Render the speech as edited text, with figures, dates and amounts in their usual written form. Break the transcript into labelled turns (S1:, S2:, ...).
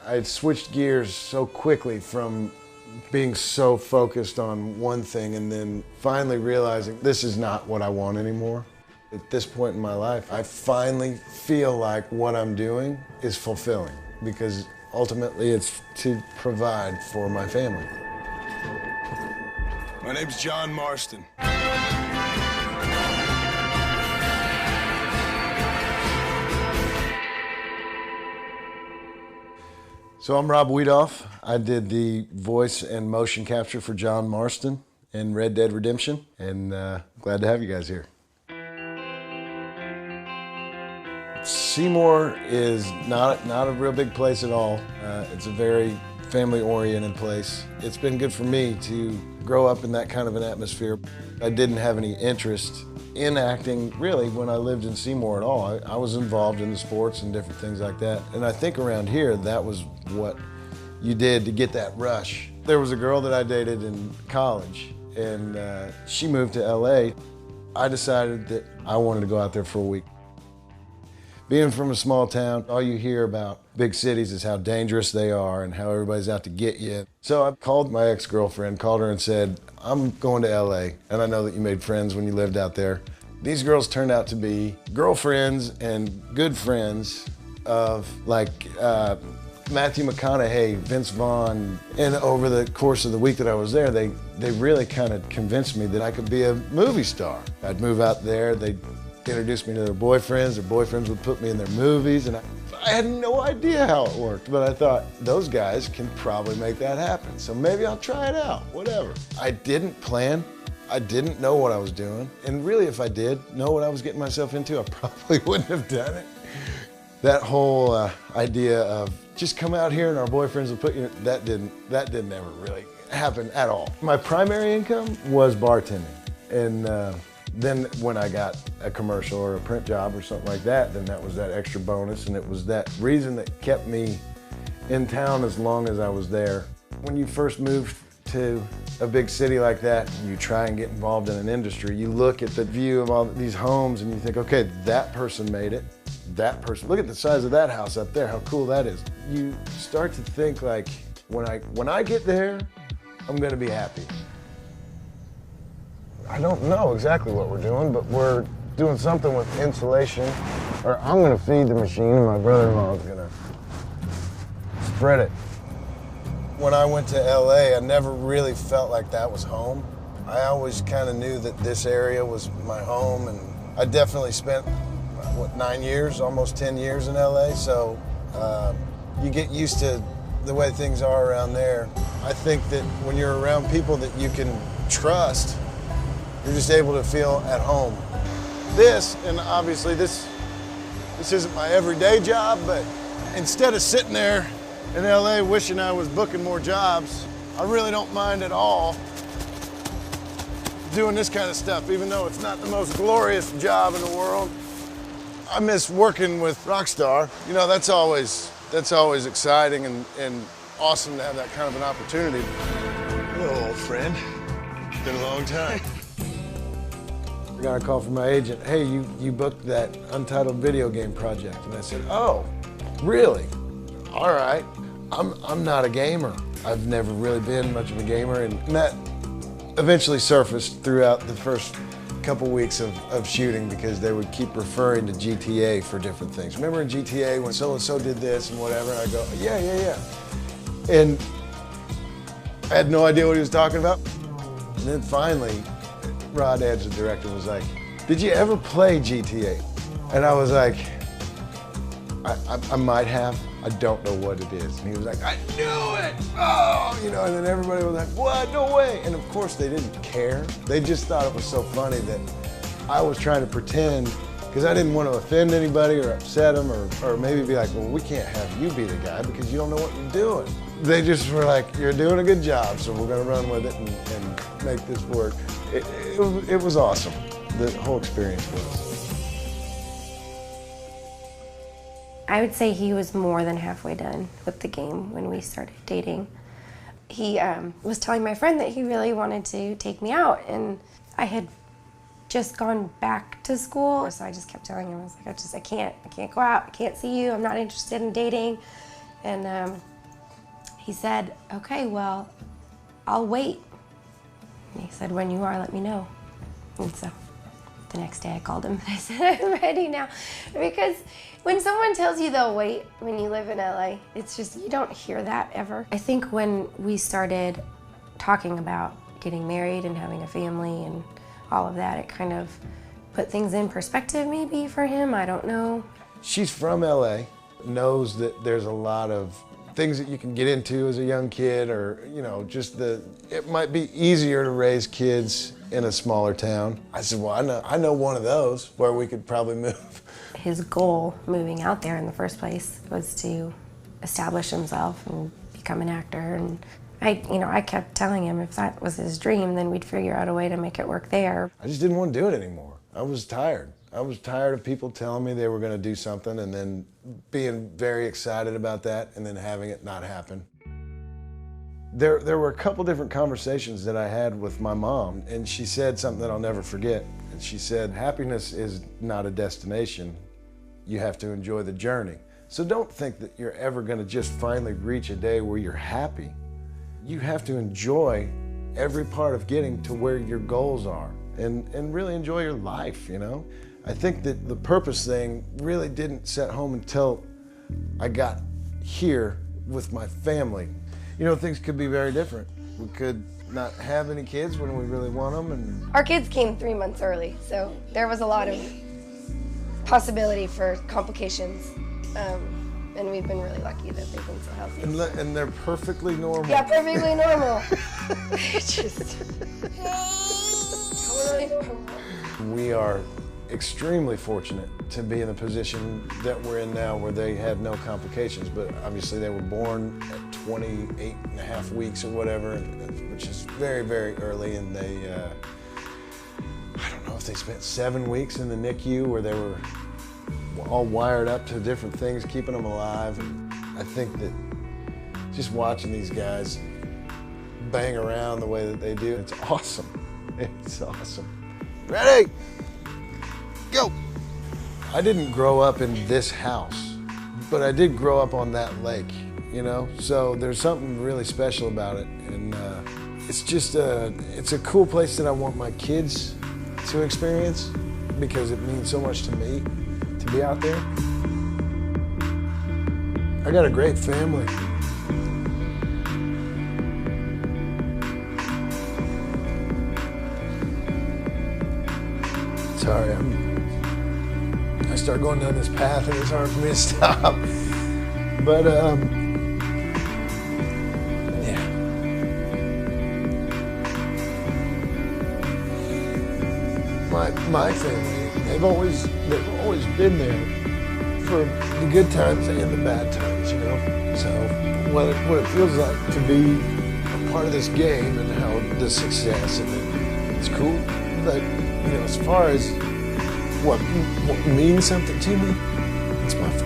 S1: I switched gears so quickly from being so focused on one thing and then finally realizing this is not what I want anymore. At this point in my life, I finally feel like what I'm doing is fulfilling because ultimately it's to provide for my family.
S2: My name's John Marston.
S1: So I'm Rob Wiedoff. I did the voice and motion capture for John Marston in Red Dead Redemption, and glad to have you guys here. Seymour is not a real big place at all. It's a very family-oriented place. It's been good for me to grow up in that kind of an atmosphere. I didn't have any interest in acting, really, when I lived in Seymour at all. I was involved in the sports and different things like that. And I think around here, that was what you did to get that rush. There was a girl that I dated in college, and she moved to LA. I decided that I wanted to go out there for a week. Being from a small town, all you hear about big cities is how dangerous they are and how everybody's out to get you. So I called my ex-girlfriend, called her and said, I'm going to LA, and I know that you made friends when you lived out there. These girls turned out to be girlfriends and good friends of Matthew McConaughey, Vince Vaughn, and over the course of the week that I was there, they really kind of convinced me that I could be a movie star. I'd move out there, they'd introduce me to their boyfriends would put me in their movies, and I had no idea how it worked, but I thought, those guys can probably make that happen, so maybe I'll try it out, whatever. I didn't plan, I didn't know what I was doing, and really if I did know what I was getting myself into, I probably wouldn't have done it. That whole idea of just come out here and our boyfriends will put you, that didn't ever really happen at all. My primary income was bartending, and then when I got a commercial or a print job or something like that, then that was that extra bonus, and it was that reason that kept me in town as long as I was there. When you first move to a big city like that, and you try and get involved in an industry, you look at the view of all these homes and you think, okay, that person made it, that person, look at the size of that house up there, how cool that is. You start to think like, when I get there, I'm gonna be happy. I don't know exactly what we're doing, but we're doing something with insulation. Or I'm gonna feed the machine and my brother-in-law is gonna spread it. When I went to LA, I never really felt like that was home. I always kind of knew that this area was my home, and I definitely spent, 9 years, almost 10 years in LA, so you get used to the way things are around there. I think that when you're around people that you can trust, you're just able to feel at home. This, and obviously this isn't my everyday job, but instead of sitting there in LA wishing I was booking more jobs, I really don't mind at all doing this kind of stuff, even though it's not the most glorious job in the world. I miss working with Rockstar. You know, that's always exciting and awesome to have that kind of an opportunity.
S2: Hello, old friend. It's been a long time.
S1: I got a call from my agent, hey, you booked that untitled video game project. And I said, oh, really? All right. I'm not a gamer. I've never really been much of a gamer, and that eventually surfaced throughout the first couple weeks of shooting because they would keep referring to GTA for different things. Remember in GTA when so-and-so did this and whatever? And I go, yeah. And I had no idea what he was talking about. And then finally, Rod Edge, the director, was like, did you ever play GTA? And I was like, I might have. I don't know what it is. And he was like, I knew it! Oh! You know, and then everybody was like, what? No way! And of course they didn't care. They just thought it was so funny that I was trying to pretend, because I didn't want to offend anybody or upset them or maybe be like, well, we can't have you be the guy because you don't know what you're doing. They just were like, you're doing a good job, so we're gonna run with it and make this work. It was awesome. The whole experience was.
S3: I would say he was more than halfway done with the game when we started dating. He was telling my friend that he really wanted to take me out, and I had just gone back to school, so I just kept telling him, I was like, I can't go out, I can't see you, I'm not interested in dating. And He said, okay, well, I'll wait. And he said, when you are, let me know. And so the next day I called him and I said, I'm ready now. Because when someone tells you they'll wait when you live in LA, it's just, you don't hear that ever. I think when we started talking about getting married and having a family and all of that, it kind of put things in perspective maybe for him, I don't know.
S1: She's from LA, knows that there's a lot of things that you can get into as a young kid, or, you know, just it might be easier to raise kids in a smaller town. I said, well, I know one of those where we could probably move.
S3: His goal moving out there in the first place was to establish himself and become an actor. And I kept telling him if that was his dream, then we'd figure out a way to make it work there.
S1: I just didn't want to do it anymore. I was tired. I was tired of people telling me they were going to do something and then being very excited about that and then having it not happen. There were a couple different conversations that I had with my mom, and she said something that I'll never forget. And she said, happiness is not a destination. You have to enjoy the journey. So don't think that you're ever going to just finally reach a day where you're happy. You have to enjoy every part of getting to where your goals are and really enjoy your life, you know? I think that the purpose thing really didn't set home until I got here with my family. You know, things could be very different. We could not have any kids when we really want them. And
S3: our kids came 3 months early, so there was a lot of possibility for complications. And we've been really lucky that they've been so healthy.
S1: And they're perfectly normal.
S3: Yeah, perfectly normal. Just totally normal.
S1: We are extremely fortunate to be in the position that we're in now, where they had no complications, but obviously they were born at 28 and a half weeks or whatever, which is very, very early, and they, I don't know if they spent 7 weeks in the NICU where they were all wired up to different things, keeping them alive. And I think that just watching these guys bang around the way that they do, it's awesome. It's awesome. Ready? Go! I didn't grow up in this house, but I did grow up on that lake, you know? So there's something really special about it. And it's just it's a cool place that I want my kids to experience, because it means so much to me to be out there. I got a great family. Sorry, I start going down this path and it's hard for me to stop. But yeah. My family, they've always been there for the good times and the bad times, you know. So what it feels like to be a part of this game and how the success of it's cool. But you know, as far as what means something to me, it's my family.